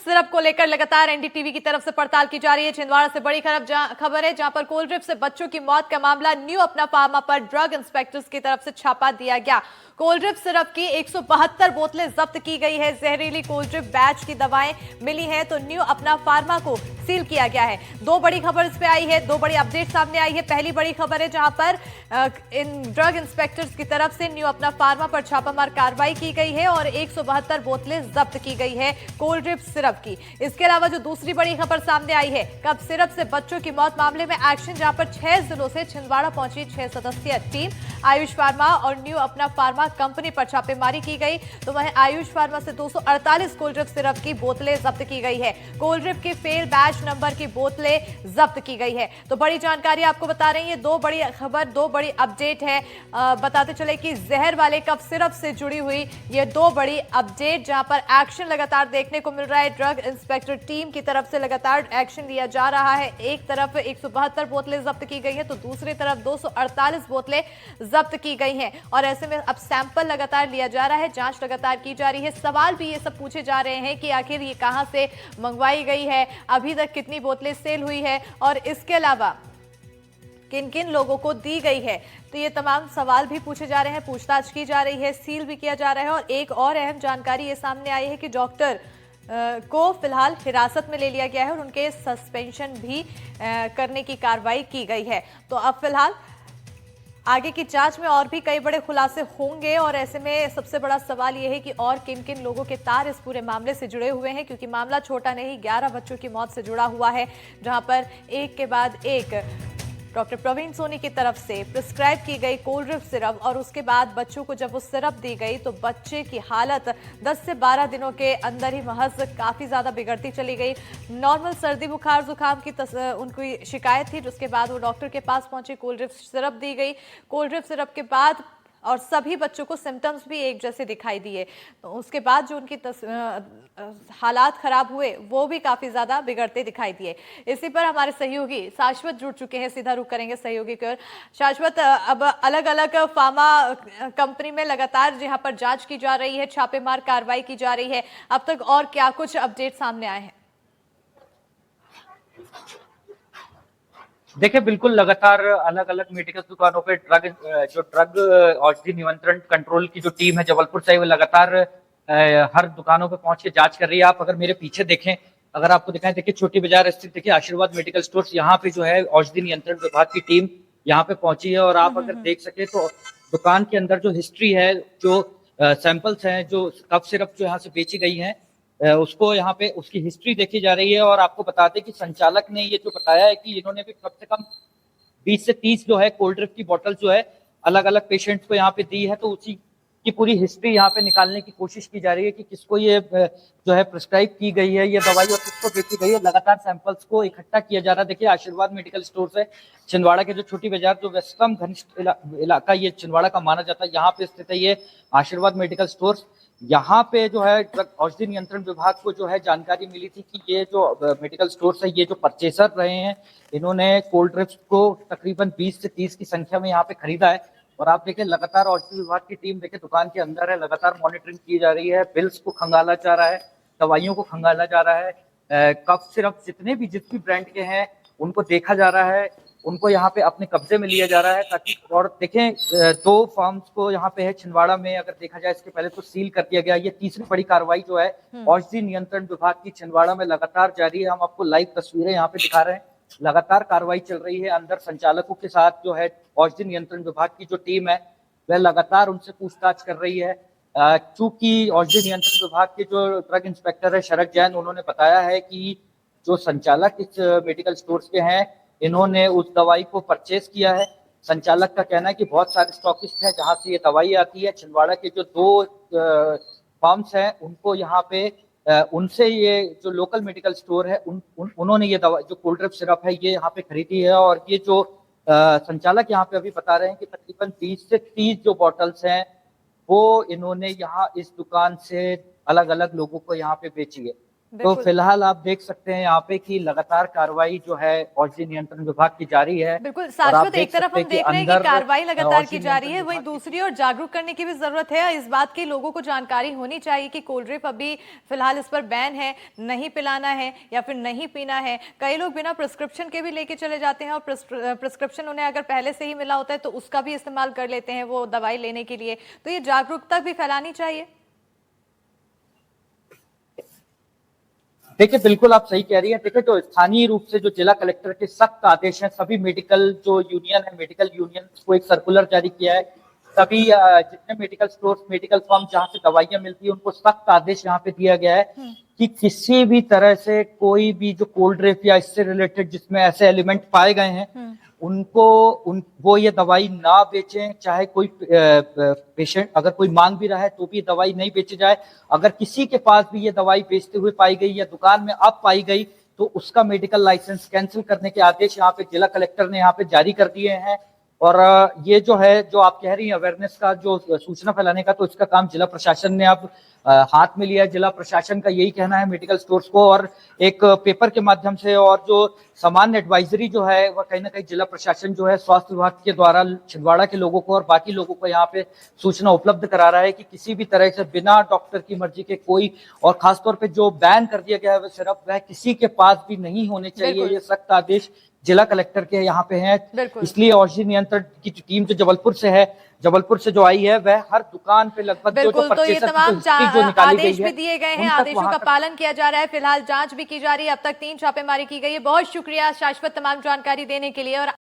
Syrup को लेकर लगातार एनडीटीवी की तरफ से पड़ताल की जा रही है। छिंदवाड़ा से बड़ी खबर है, जहां पर कोल्ड ड्रिप से बच्चों की मौत का मामला न्यू अपना फार्मा पर ड्रग इंस्पेक्टर्स की तरफ से छापा दिया गया। कोल्ड ड्रिप सिरप की 172 बोतलें जब्त की गई है। जहरीली कोल्ड ड्रिप बैच की दवाएं मिली हैं, तो न्यू अपना फार्मा को सील किया गया है। दो बड़ी खबर इस पे आई है, दो बड़ी अपडेट सामने आई है। पहली बड़ी खबर है जहां पर इन ड्रग इंस्पेक्टर्स की तरफ से न्यू अपना फार्मा पर छापामार कार्रवाई की गई है और 172 बोतलें जब्त की गई है कोल्ड ड्रिप सिरप की। इसके अलावा जो दूसरी बड़ी खबर सामने आई है, कफ सिरप से बच्चों की मौत मामले में एक्शन, जहां पर 6 जिलों से छिंदवाड़ा पहुंची 6 सदस्यीय टीम। आयुष फार्मा और न्यू अपना फार्मा कंपनी पर छापेमारी की गई, तो वहीं आयुष फार्मा से 248 कोल्ड ड्रिप सिरप की बोतलें जब्त की गई है। कोल्ड ड्रिप के फेल बैच नंबर की बोतलें जब्त की गई है। तो बड़ी जानकारी आपको बता रही है, दो बड़ी खबर, दो बड़ी अपडेट है। बताते चले कि जहर वाले कफ सिरप से जुड़ी हुई ये दो बड़ी अपडेट, जहां पर एक्शन लगातार देखने को मिल रहा है। ड्रग इंस्पेक्टर टीम की तरफ से लगातार एक्शन लिया जा रहा है। एक तरफ 172 बोतलें जब्त की गई हैं, तो दूसरी तरफ 248 बोतलें जब्त की गई हैं और ऐसे में अब सैंपल लगातार लिया जा रहा है, जांच लगातार की जा रही है। सवाल भी ये सब पूछे जा रहे हैं कि आखिर ये कहां से मंगवाई गई है, अभी तक कितनी बोतलें सेल हुई है और इसके अलावा किन किन लोगों को दी गई है। तो ये तमाम सवाल भी पूछे जा रहे हैं, पूछताछ की जा रही है, सील भी किया जा रहा है। और एक और अहम जानकारी ये सामने आई है कि डॉक्टर को फिलहाल हिरासत में ले लिया गया है और उनके सस्पेंशन भी करने की कार्रवाई की गई है। तो अब फिलहाल आगे की जांच में और भी कई बड़े खुलासे होंगे और ऐसे में सबसे बड़ा सवाल यह है कि और किन किन लोगों के तार इस पूरे मामले से जुड़े हुए हैं, क्योंकि मामला छोटा नहीं, 11 बच्चों की मौत से जुड़ा हुआ है, जहां पर एक के बाद एक डॉक्टर प्रवीण सोनी की तरफ से प्रिस्क्राइब की गई कोल्ड ड्रिप सिरप और उसके बाद बच्चों को जब वो सिरप दी गई तो बच्चे की हालत 10 से 12 दिनों के अंदर ही महज काफ़ी ज़्यादा बिगड़ती चली गई। नॉर्मल सर्दी बुखार जुकाम की उनकी शिकायत थी, जिसके बाद वो डॉक्टर के पास पहुंचे, कोल्ड ड्रिप सिरप दी गई। कोल्ड ड्रिप सिरप के बाद और सभी बच्चों को सिम्टम्स भी एक जैसे दिखाई दिए, तो उसके बाद जो उनकी हालात खराब हुए वो भी काफी ज्यादा बिगड़ते दिखाई दिए। इसी पर हमारे सहयोगी शाश्वत जुड़ चुके हैं, सीधा रुख करेंगे सहयोगी की ओर। शाश्वत, अब अलग अलग फार्मा कंपनी में लगातार जहां पर जांच की जा रही है, छापेमार कार्रवाई की जा रही है, अब तक और क्या कुछ अपडेट सामने आए हैं? देखिए, बिल्कुल लगातार अलग अलग मेडिकल दुकानों पे ड्रग औषधि नियंत्रण कंट्रोल की जो टीम है जबलपुर से, वो लगातार हर दुकानों पे पहुंच के जांच कर रही है। आप अगर मेरे पीछे देखें, अगर आपको दिखाएं, देखिए छोटी बाजार स्थित देखिए आशीर्वाद मेडिकल स्टोर्स, यहाँ पे जो है औषधि नियंत्रण विभाग की टीम यहाँ पे पहुंची है। और आप अगर देख सके तो दुकान के अंदर जो हिस्ट्री है, जो सैंपल्स हैं, जो कफ सिरप जो यहाँ से बेची गई है, उसको यहाँ पे उसकी हिस्ट्री देखी जा रही है। और आपको बताते कि संचालक ने ये जो बताया है कि इन्होंने भी कम से कम 20 से 30 जो है कोल्ड ड्रिंक की बोतल जो है अलग अलग पेशेंट्स को यहाँ पे दी है। तो उसी की पूरी हिस्ट्री यहाँ पे निकालने की कोशिश की जा रही है कि किसको ये जो है प्रिस्क्राइब की गई है ये दवाई और किसको बेची गई है। लगातार सैंपल्स को इकट्ठा किया जा रहा है। देखिए, आशीर्वाद मेडिकल स्टोर है छिंदवाड़ा के जो छोटी बाजार, जो व्यस्तम घनिष्ठ इलाका ये छिंदवाड़ा का माना जाता है, यहाँ पे स्थित है ये आशीर्वाद मेडिकल स्टोर। यहाँ पे जो है औषधि नियंत्रण विभाग को जो है जानकारी मिली थी कि ये जो मेडिकल स्टोर है, ये जो परचेसर रहे हैं, इन्होंने कोल्ड ड्रिप्स को तकरीबन 20 से 30 की संख्या में यहाँ पे खरीदा है। और आप देखिए, लगातार औषधि विभाग की टीम देखिए दुकान के अंदर है, लगातार मॉनिटरिंग की जा रही है, बिल्स को खंगाला जा रहा है, दवाइयों को खंगाला जा रहा है, कफ सिरप जितने भी जिस भी ब्रांड के हैं उनको देखा जा रहा है, उनको यहाँ पे अपने कब्जे में लिया जा रहा है ताकि। और देखें, दो फार्म्स को यहाँ पे है छिंदवाड़ा में, अगर देखा जाए इसके पहले तो सील कर दिया गया। ये तीसरी बड़ी कार्रवाई जो है औषधि नियंत्रण विभाग की छिंदवाड़ा में लगातार जारी है। हम आपको लाइव तस्वीरें यहाँ पे दिखा रहे हैं, लगातार कार्रवाई चल रही है। अंदर संचालकों के साथ जो है औषधि नियंत्रण विभाग की जो टीम है वह लगातार उनसे पूछताछ कर रही है। चूंकि औषधि नियंत्रण विभाग के जो ड्रग इंस्पेक्टर है शरद जैन, उन्होंने बताया है कि जो संचालक इस मेडिकल स्टोर्स के हैं, इन्होंने उस दवाई को परचेज किया है। संचालक का कहना है कि बहुत सारे स्टॉकिस्ट हैं जहां से ये दवाई आती है। छिंदवाड़ा के जो दो फार्म्स हैं उनको यहाँ पे उनसे ये जो लोकल मेडिकल स्टोर है उन्होंने ये दवा जो कोल्ड ड्रिप सिरप है ये यहाँ पे खरीदी है। और ये जो संचालक यहाँ पे अभी बता रहे हैं कि तकरीबन 20 से 30 जो बॉटल्स हैं वो इन्होंने यहाँ इस दुकान से अलग अलग लोगों को यहाँ पे बेची है। तो बिल्कुल। फिलहाल आप देख सकते हैं यहाँ पे कि लगातार कार्रवाई जो है औषधि नियंत्रण विभाग की जारी है। बिल्कुल और आप शाश्वत, एक देख तरफ सकते हम हैं कि देख रहे हैं कि अंदर कार्रवाई लगातार की औषधि जा रही नियंत्रण है, वहीं विभाग की दूसरी ओर जागरूक करने की भी जरूरत है। इस बात की लोगों को जानकारी होनी चाहिए कि कोल्ड ड्रिंक अभी फिलहाल इस पर बैन है, नहीं पिलाना है या फिर नहीं पीना है। कई लोग बिना प्रिस्क्रिप्शन के भी लेके चले जाते हैं और प्रिस्क्रिप्शन उन्हें अगर पहले से ही मिला होता है तो उसका भी इस्तेमाल कर लेते हैं वो दवाई लेने के लिए। तो ये जागरूकता भी फैलानी चाहिए। देखिए, बिल्कुल आप सही कह रही है। देखिए, जो स्थानीय रूप से जो जिला कलेक्टर के सख्त आदेश हैं, सभी मेडिकल जो यूनियन है, मेडिकल यूनियन को एक सर्कुलर जारी किया है। सभी जितने मेडिकल स्टोर्स, मेडिकल फर्म जहां से दवाइयां मिलती है, उनको सख्त आदेश यहाँ पे दिया गया है कि किसी भी तरह से कोई भी जो कोल्ड ड्रिंक या इससे रिलेटेड जिसमें ऐसे एलिमेंट पाए गए हैं, वो ये दवाई ना बेचें। चाहे कोई पेशेंट अगर कोई मांग भी रहा है तो भी दवाई नहीं बेची जाए। अगर किसी के पास भी ये दवाई बेचते हुए पाई गई या दुकान में अब पाई गई तो उसका मेडिकल लाइसेंस कैंसिल करने के आदेश यहाँ पे जिला कलेक्टर ने यहाँ पे जारी कर दिए हैं। और ये जो है, जो आप कह रही हैं अवेयरनेस का, जो सूचना फैलाने का, तो इसका काम जिला प्रशासन ने अब हाथ में लिया है। जिला प्रशासन का यही कहना है मेडिकल स्टोर्स को, और एक पेपर के माध्यम से और जो सामान्य एडवाइजरी जो है वह कहीं ना कहीं जिला प्रशासन जो है स्वास्थ्य विभाग के द्वारा छिंदवाड़ा के लोगों को और बाकी लोगों को यहाँ पे सूचना उपलब्ध करा रहा है कि किसी भी तरह से बिना डॉक्टर की मर्जी के कोई, और खासतौर पे जो बैन कर दिया गया है वह सिर्फ वह किसी के पास भी नहीं होने चाहिए। ये सख्त आदेश जिला कलेक्टर के यहाँ पे हैं। इसलिए औषधि नियंत्रण की जो टीम जो जबलपुर से जो आई है, वह हर दुकान पे लगभग बिल्कुल, तो ये तमाम जो निकाली गई आदेश है, भी दिए गए हैं, आदेशों का पालन किया जा रहा है। फिलहाल जांच भी की जा रही है, अब तक 3 छापेमारी की गई है। बहुत शुक्रिया शाश्वत तमाम जानकारी देने के लिए। और